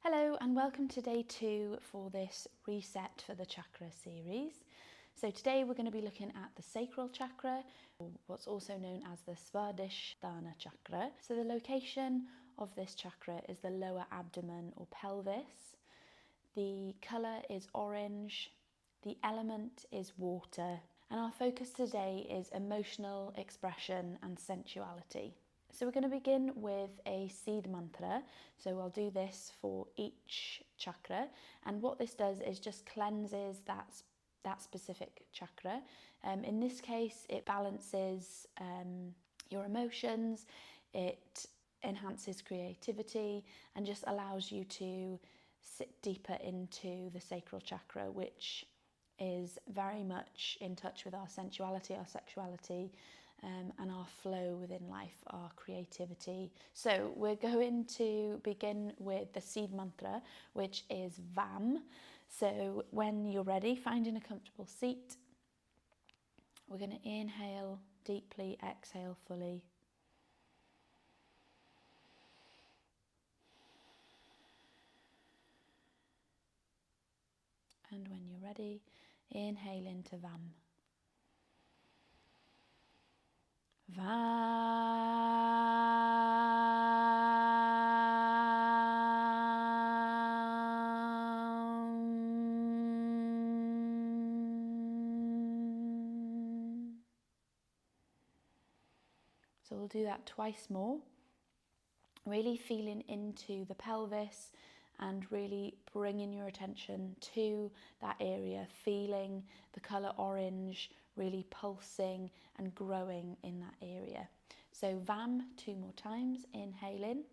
Hello and welcome to day 2 for this Reset for the Chakra series. So today we're going to be looking at the Sacral Chakra, or what's also known as the Svadhisthana chakra. So the location of this chakra is the lower abdomen or pelvis. The colour is orange, the element is water, and our focus today is emotional expression and sensuality. So we're going to begin with a seed mantra. So I'll do this for each chakra, and what this does is just cleanses that specific chakra. In this case, it balances your emotions, it enhances creativity, and just allows you to sit deeper into the sacral chakra, which is very much in touch with our sensuality, our sexuality, and our flow within life, our creativity. So we're going to begin with the seed mantra, which is VAM. So when you're ready, finding a comfortable seat, we're going to inhale deeply, exhale fully. And when you're ready, inhale into VAM. So we'll do that twice more, really feeling into the pelvis and really bringing your attention to that area, feeling the colour orange really pulsing and growing in that area. So VAM 2 more times, inhaling.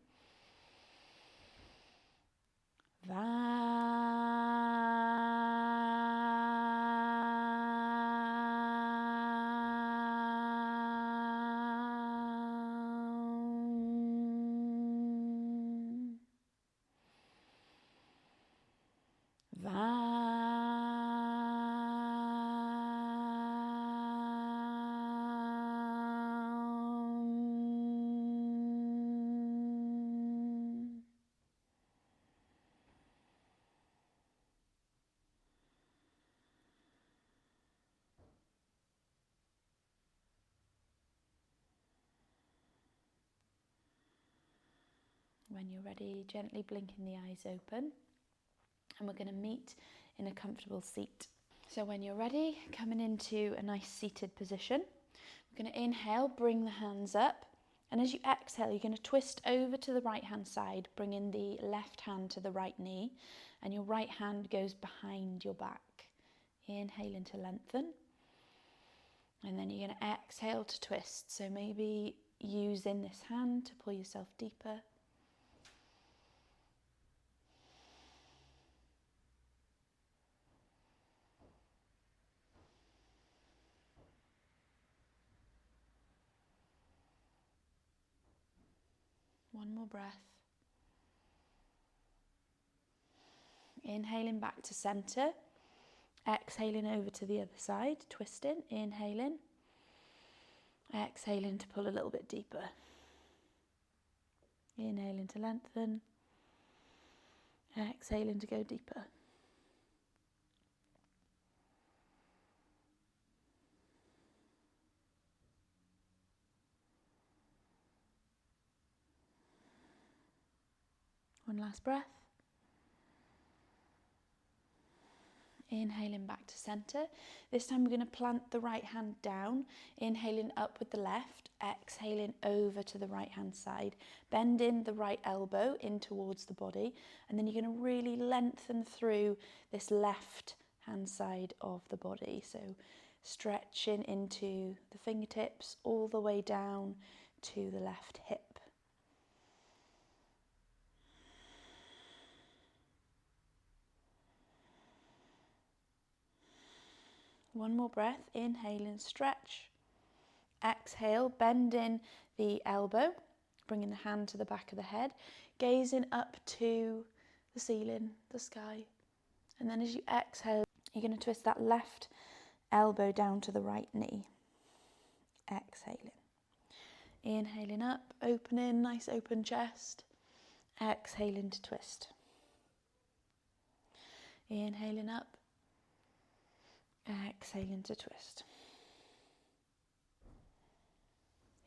When you're ready, gently blinking the eyes open, and we're going to meet in a comfortable seat. So when you're ready, coming into a nice seated position, we're going to inhale, bring the hands up, and as you exhale, you're going to twist over to the right hand side, bringing the left hand to the right knee, and your right hand goes behind your back. Inhaling to lengthen, and then you're going to exhale to twist. So maybe using this hand to pull yourself deeper. One more breath. Inhaling back to center, exhaling over to the other side, twisting, inhaling, exhaling to pull a little bit deeper. Inhaling to lengthen, exhaling to go deeper. One last breath. Inhaling back to center. This time we're going to plant the right hand down, inhaling up with the left, exhaling over to the right hand side, bending the right elbow in towards the body, and then you're going to really lengthen through this left hand side of the body. So stretching into the fingertips all the way down to the left hip. One more breath, inhaling, stretch. Exhale, bending the elbow, bringing the hand to the back of the head, gazing up to the ceiling, the sky. And then as you exhale, you're going to twist that left elbow down to the right knee. Exhaling. Inhaling up, opening, nice open chest. Exhaling to twist. Inhaling up, exhaling to twist.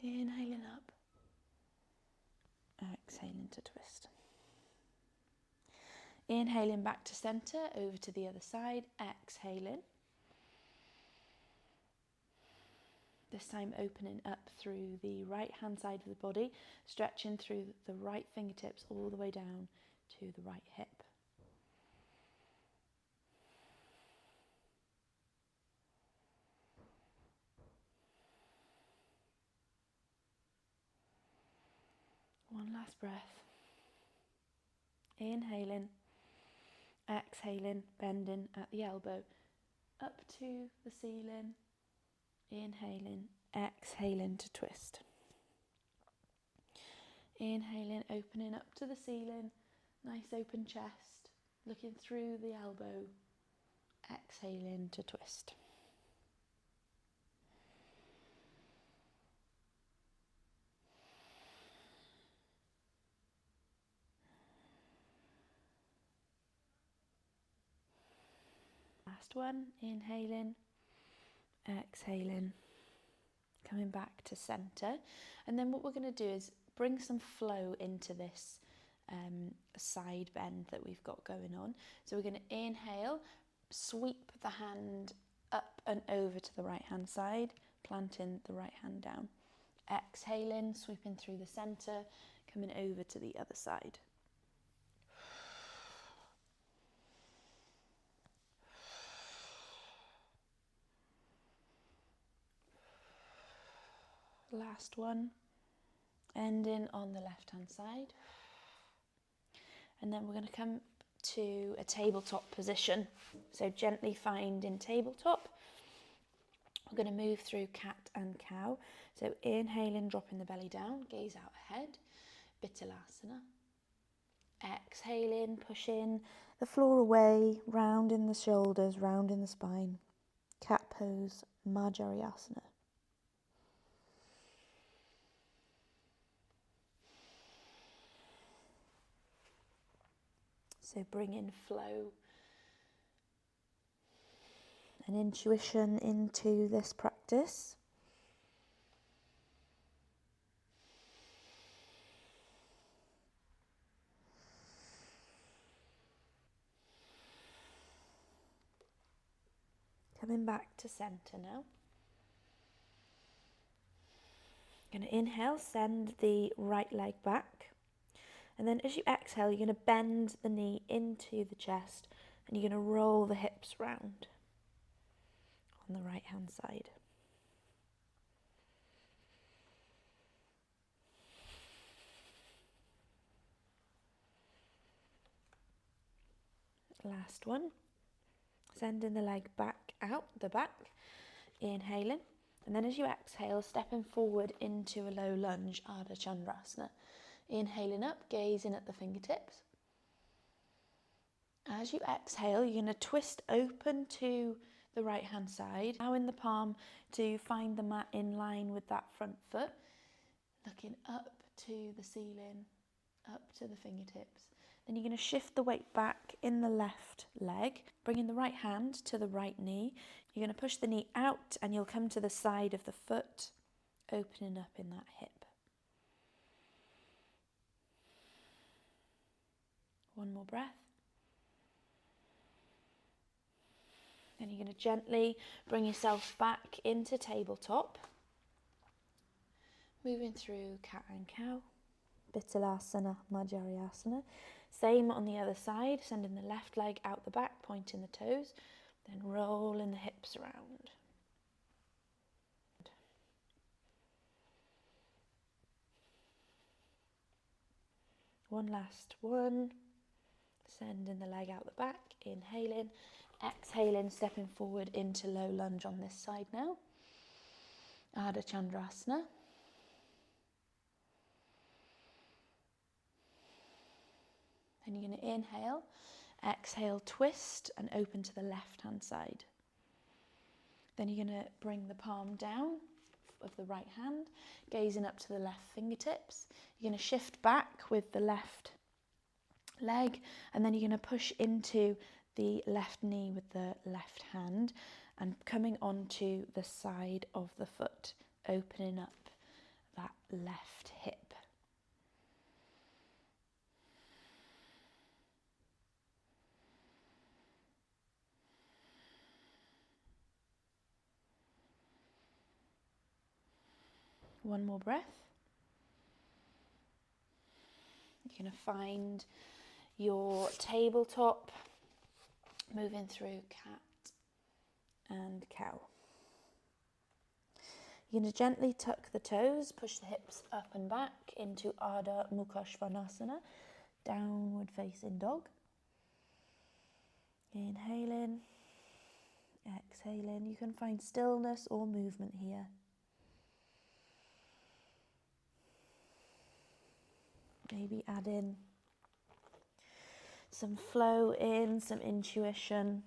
Inhaling up, exhaling to twist. Inhaling back to centre, over to the other side, exhaling. This time opening up through the right hand side of the body, stretching through the right fingertips all the way down to the right hip. One last breath. Inhaling, exhaling, bending at the elbow, up to the ceiling. Inhaling, exhaling to twist. Inhaling, opening up to the ceiling, nice open chest, looking through the elbow. Exhaling to twist. Last one, inhaling, exhaling, coming back to centre. And then what we're going to do is bring some flow into this side bend that we've got going on. So we're going to inhale, sweep the hand up and over to the right hand side, planting the right hand down. Exhaling, sweeping through the centre, coming over to the other side. Last one, ending on the left hand side. And then we're going to come to a tabletop position. So gently finding tabletop. We're going to move through cat and cow. So inhaling, dropping the belly down, gaze out ahead, Vithalasana. Exhaling, pushing the floor away, rounding the shoulders, rounding the spine. Cat pose, Marjariasana. So bring in flow and intuition into this practice. Coming back to centre now. Going to inhale, send the right leg back. And then as you exhale, you're going to bend the knee into the chest and you're going to roll the hips round on the right hand side. Last one. Sending the leg back out the back. Inhaling. And then as you exhale, stepping forward into a low lunge, Ardha Chandrasana. Inhaling up, gazing at the fingertips. As you exhale, you're going to twist open to the right hand side, allowing the palm to find the mat in line with that front foot, looking up to the ceiling, up to the fingertips. Then you're going to shift the weight back in the left leg, bringing the right hand to the right knee. You're going to push the knee out and you'll come to the side of the foot, opening up in that hip. One more breath. Then you're going to gently bring yourself back into tabletop. Moving through cat and cow, Vithalasana, Marjariasana. Same on the other side, sending the left leg out the back, pointing the toes, then rolling the hips around. One last one. Sending the leg out the back, inhaling, exhaling, stepping forward into low lunge on this side now. Ardha Chandrasana. Then you're going to inhale, exhale, twist and open to the left hand side. Then you're going to bring the palm down of the right hand, gazing up to the left fingertips. You're going to shift back with the left leg and then you're going to push into the left knee with the left hand and coming onto the side of the foot, opening up that left hip. One more breath. You're going to find your tabletop, moving through cat and cow. You're going to gently tuck the toes, push the hips up and back into Ardha Mukha Svanasana, downward facing dog. Inhaling, exhaling. You can find stillness or movement here. Maybe add in some flow in, some intuition.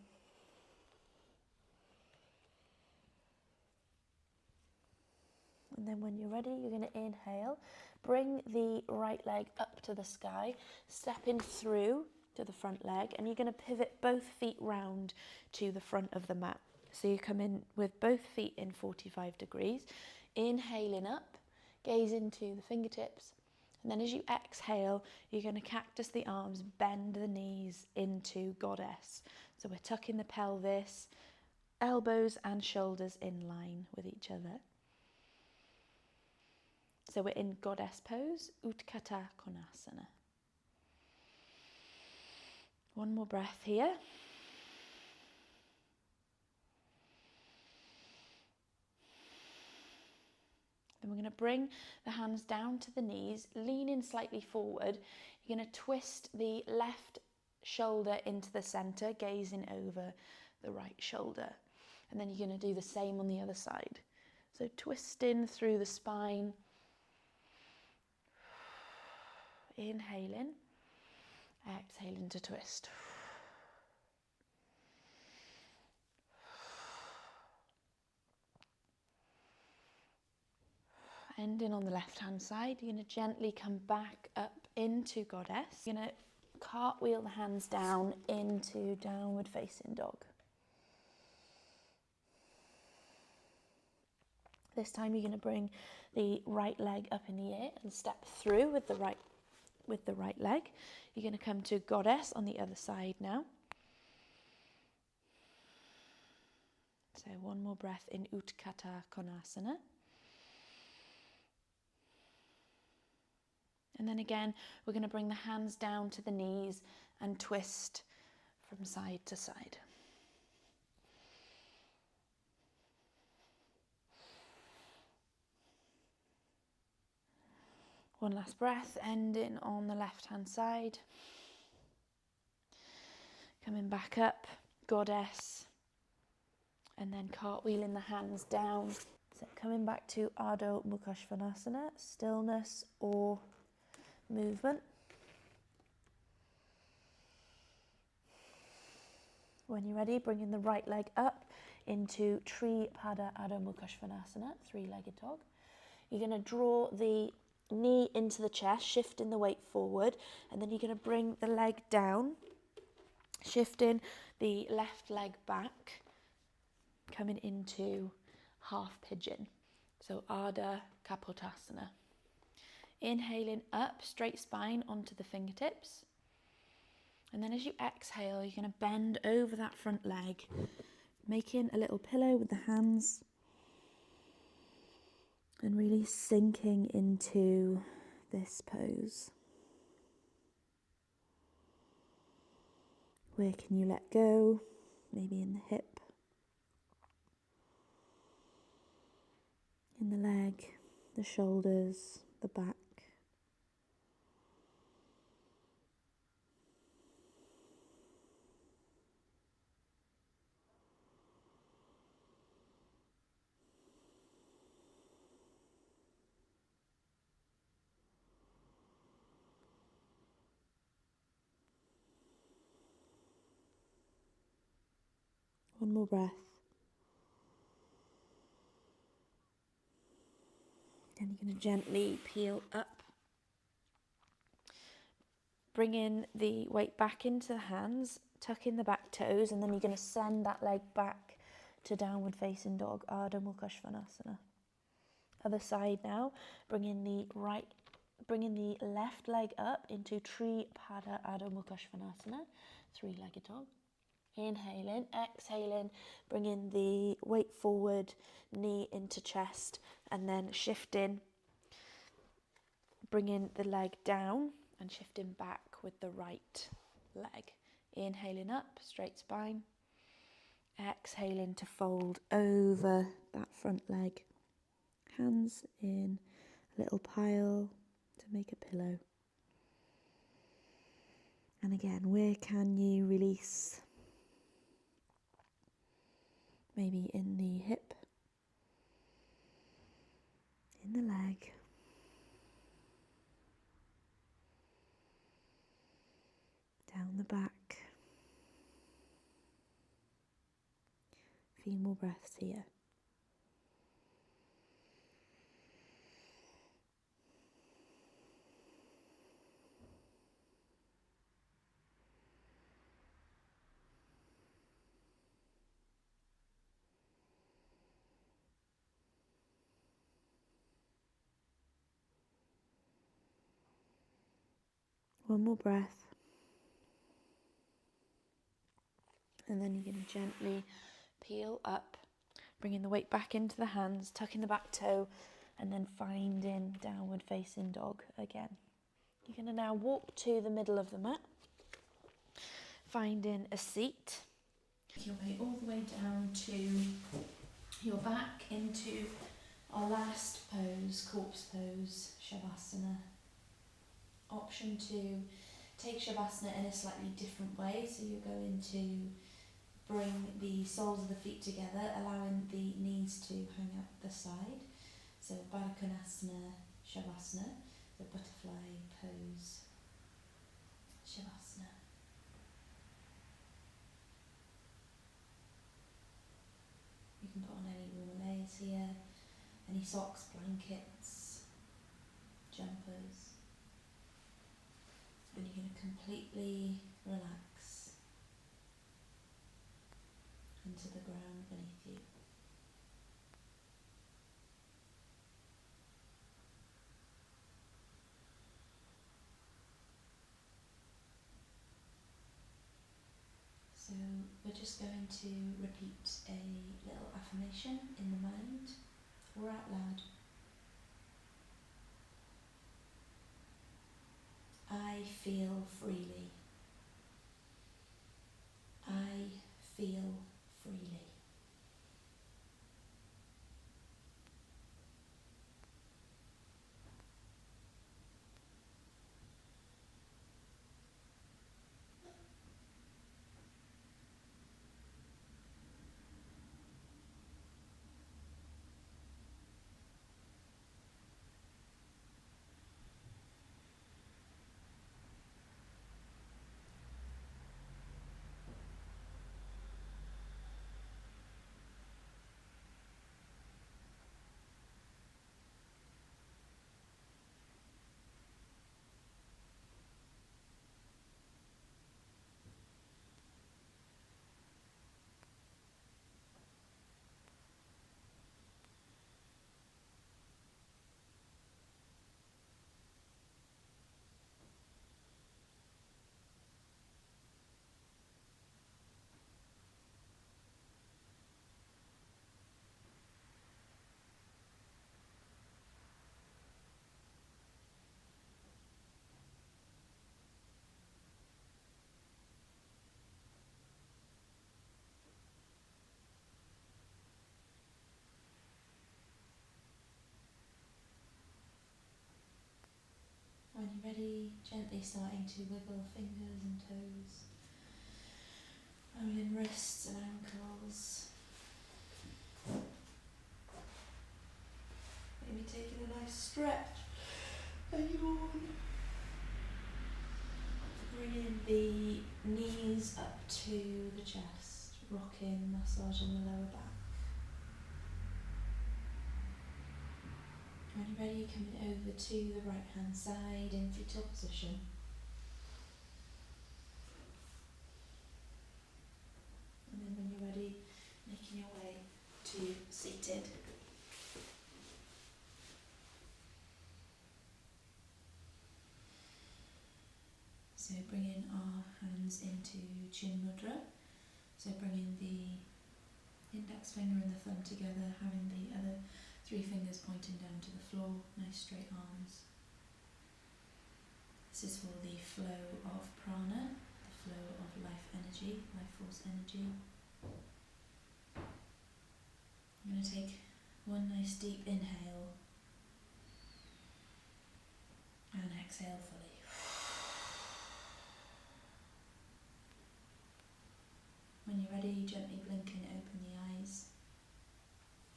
And then when you're ready, you're going to inhale. Bring the right leg up to the sky, stepping through to the front leg, and you're going to pivot both feet round to the front of the mat. So you come in with both feet in 45 degrees, inhaling up, gaze into the fingertips. And then as you exhale, you're going to cactus the arms, bend the knees into goddess. So we're tucking the pelvis, elbows and shoulders in line with each other. So we're in goddess pose, Utthata Konasana. One more breath here. Then we're going to bring the hands down to the knees, leaning slightly forward. You're going to twist the left shoulder into the centre, gazing over the right shoulder. And then you're going to do the same on the other side. So twisting through the spine. Inhaling, exhaling to twist. Ending on the left hand side, you're going to gently come back up into goddess. You're going to cartwheel the hands down into downward facing dog. This time you're going to bring the right leg up in the air and step through with the right leg. You're going to come to goddess on the other side now. So one more breath in Utthata Konasana. And then again, we're going to bring the hands down to the knees and twist from side to side. One last breath, ending on the left-hand side. Coming back up, goddess, and then cartwheeling the hands down. So coming back to Ardha Mukha Svanasana, stillness or movement. When you're ready, bringing the right leg up into Tripada Ardha Mukha Svanasana, three-legged dog. You're going to draw the knee into the chest, shifting the weight forward, and then you're going to bring the leg down, shifting the left leg back, coming into half pigeon. So Ardha Kapotasana. Inhaling up, straight spine onto the fingertips. And then as you exhale, you're going to bend over that front leg, making a little pillow with the hands and really sinking into this pose. Where can you let go? Maybe in the hip, in the leg, the shoulders, the back. One more breath. Then you're going to gently peel up, Bringing the weight back into the hands, tuck in the back toes, and then you're going to send that leg back to downward facing dog, Ardha Mukha Svanasana. Other side now, bringing the left leg up into Tripada Ardha Mukha Svanasana, three-legged dog. Inhaling, exhaling, bringing the weight forward, knee into chest, and then shifting, bringing the leg down and shifting back with the right leg. Inhaling up, straight spine. Exhaling to fold over that front leg. Hands in a little pile to make a pillow. And again, where can you release? Maybe in the hip, in the leg, down the back. A few more breaths here. One more breath. And then you're going to gently peel up, bringing the weight back into the hands, tucking the back toe, and then finding downward facing dog again. You're going to now walk to the middle of the mat, finding a seat. Make your way all the way down to your back into our last pose, corpse pose, Shavasana. Option to take Shavasana in a slightly different way, so you're going to bring the soles of the feet together, allowing the knees to hang out the side. So Baddha Konasana, Shavasana, the butterfly pose, Shavasana. You can put on any warmer layers here, any socks, blankets, jumpers. And you're going to completely relax into the ground beneath you. So we're just going to repeat a little affirmation in the mind or out loud. I feel freely. I feel freely. When you're ready, gently starting to wiggle fingers and toes, rolling wrists and ankles. Maybe taking a nice stretch and yawn. Bringing the knees up to the chest, rocking, massaging the lower back. When you're ready, coming over to the right hand side in fetal position. So bringing our hands into Chin Mudra. So bringing the index finger and the thumb together, having the other 3 fingers pointing down to the floor, nice straight arms. This is for the flow of prana, the flow of life energy, life force energy. I'm going to take one nice deep inhale and exhale fully. When you're ready, gently blink and open the eyes.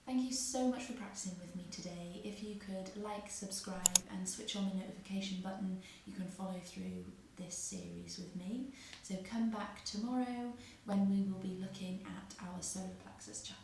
Thank you so much for practicing with me today. If you could like, subscribe and switch on the notification button, you can follow through this series with me. So come back tomorrow when we will be looking at our solar plexus chakra.